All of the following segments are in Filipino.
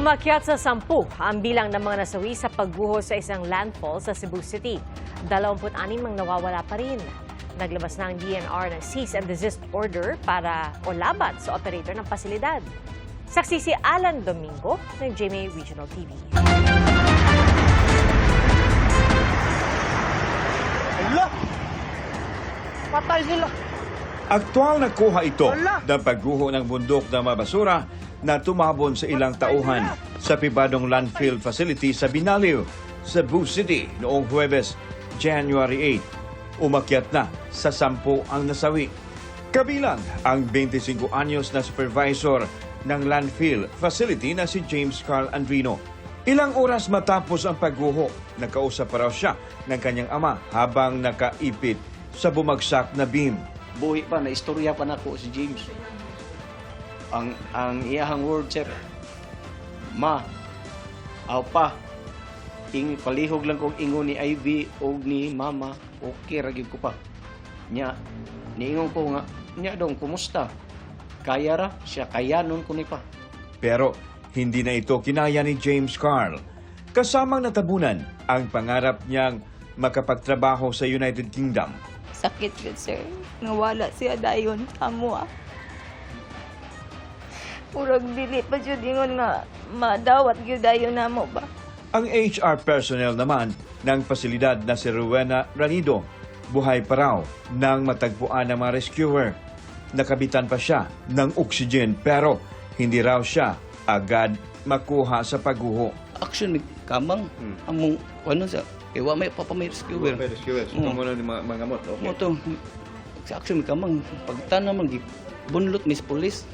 Umakyat sa 10 ang bilang ng mga nasawi sa pagguho sa isang landfall sa Cebu City. 26 ang nawawala pa rin. Naglabas na ang DNR ng cease and desist order para o laban sa operator ng pasilidad. Saksi si Alan Domingo ng GMA Regional TV. Ala! Patay sila! Aktual na kuha ito ng pagguho ng bundok ng mga basura na tumabon sa ilang tauhan sa pribadong landfill facility sa Binaliw, Cebu City noong Huwebes, January 8. Umakyat na sa 10 ang nasawi. Kabilang ang 25 anyos na supervisor ng landfill facility na si James Carl Andrino. Ilang oras matapos ang pagguho, nakausap pa raw siya ng kanyang ama habang nakaipit sa bumagsak na beam. Buhi pa, naistorya pa na ako si James. Ang iyahang word, sir, ma, aw pa, palihog lang kong ingon ni Ivy o ni mama, okay, ragib ko pa. Niingon ko nga, niya dong, kumusta? Kaya ra, siya kayanon ko ni pa. Pero hindi na ito kinaya ni James Carl. Kasamang natabunan ang pangarap niyang makapagtrabaho sa United Kingdom. Sakit yun, sir. Nawala siya dayon. Amo Purag dili pa yun ingon nga madawat yun dayon na mo ba? Ang HR personnel naman ng pasilidad na si Rowena Ranido, buhay pa raw nang matagpuan ng mga rescuer. Nakabitan pa siya ng oxygen pero hindi raw siya agad makuha sa pagguho. Action, kamang, among, ano sa, ewa may papamay rescuer. May rescuer, so muna ni mga gamot. Okay. Mo to, sa action, kamang, pagtana man, bunlot mis polis.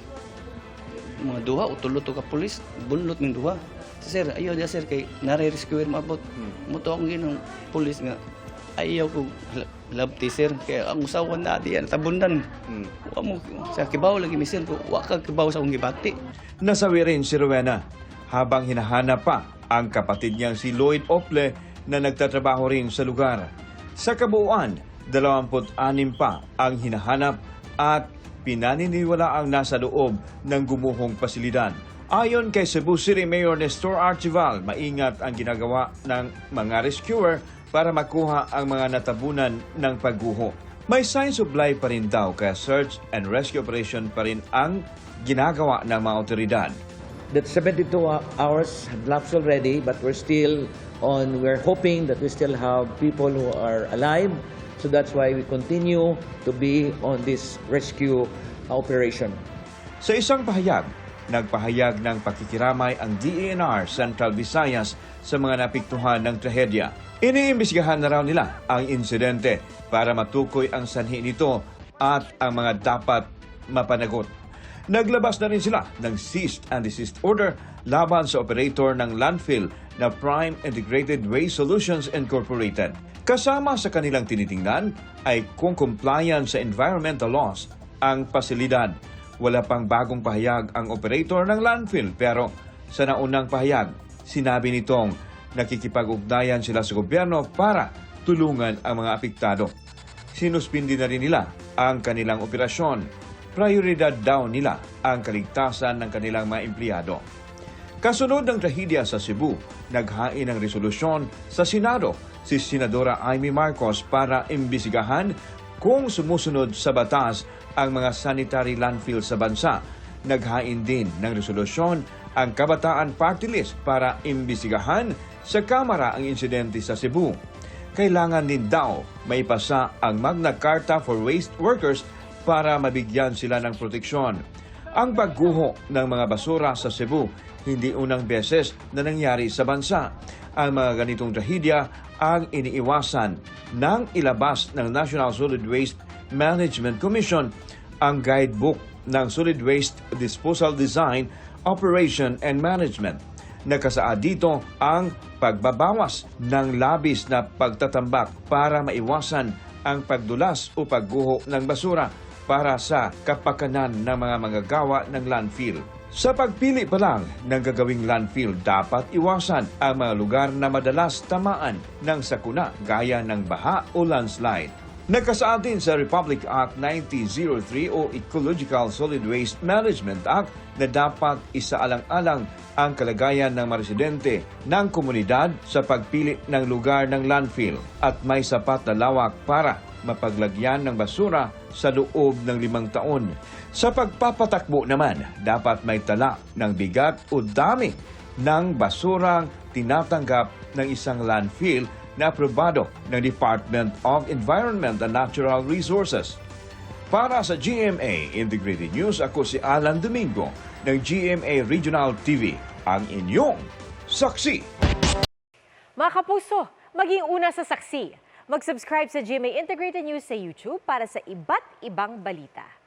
Mga duha, utulot ka polis, bunlot ng duha. Sir, ayaw dia sir, kay nare-rescuer maabot. Mo to akong ginong polis nga, ayaw ko labti sir, kaya ang usawan na diyan, tabundan. Mo, sa kibaw lagi mi sir, waka kibaw sa akong gibati. Nasawi rin si Rowena habang hinahanap pa ang kapatid niyang si Lloyd Ople na nagtatrabaho rin sa lugar. Sa kabuuan, 26 pa ang hinahanap at pinaniniwala ang nasa loob ng gumuhong pasilidad. Ayon kay Cebu City Mayor Nestor Archival, maingat ang ginagawa ng mga rescuer para makuha ang mga natabunan ng pagguho. May signs of life pa rin daw kaya search and rescue operation pa rin ang ginagawa ng mga otoridad. That 72 hours have lapsed already, but we're hoping that we still have people who are alive. So that's why we continue to be on this rescue operation. Sa isang pahayag, nagpahayag ng pakikiramay ang DENR Central Visayas sa mga napiktuhan ng trahedya. Iniimbestigahan na raw nila ang insidente para matukoy ang sanhi nito at ang mga dapat mapanagot. Naglabas na rin sila ng cease and desist order laban sa operator ng landfill na Prime Integrated Waste Solutions Incorporated. Kasama sa kanilang tinitingnan ay kung compliant sa environmental laws ang pasilidad. Wala pang bagong pahayag ang operator ng landfill pero sa naunang pahayag, sinabi nitong nakikipag-ugnayan sila sa gobyerno para tulungan ang mga apektado. Sinuspindi na rin nila ang kanilang operasyon. Prioridad daw nila ang kaligtasan ng kanilang mga empleyado. Kasunod ng trahedya sa Cebu, naghain ng resolusyon sa Senado si Senadora Amy Marcos para imbestigahan kung sumusunod sa batas ang mga sanitary landfill sa bansa. Naghain din ng resolusyon ang Kabataan Party List para imbestigahan sa Kamara ang insidente sa Cebu. Kailangan din daw maipasa ang Magna Carta for Waste Workers para mabigyan sila ng proteksyon. Ang pagguho ng mga basura sa Cebu hindi unang beses na nangyari sa bansa. Ang mga ganitong trahedya ang iniiwasan ng ilabas ng National Solid Waste Management Commission ang guidebook ng Solid Waste Disposal Design, Operation and Management. Nakasaad dito ang pagbabawas ng labis na pagtatambak para maiwasan ang pagdulas o pagguho ng basura para sa kapakanan ng mga manggagawa ng landfill. Sa pagpili pa lang ng gagawing landfill, dapat iwasan ang mga lugar na madalas tamaan ng sakuna gaya ng baha o landslide. Nagkasaad din sa Republic Act 9003 o Ecological Solid Waste Management Act na dapat isaalang-alang ang kalagayan ng mga residente ng komunidad sa pagpili ng lugar ng landfill at may sapat na lawak para mapaglagyan ng basura sa loob ng 5 taon. Sa pagpapatakbo naman, dapat may tala ng bigat o dami ng basurang tinatanggap ng isang landfill na aprobado ng Department of Environment and Natural Resources. Para sa GMA Integrated News, ako si Alan Domingo ng GMA Regional TV, ang inyong saksi. Mga kapuso, maging una sa saksi. Mag-subscribe sa GMA Integrated News sa YouTube para sa iba't ibang balita.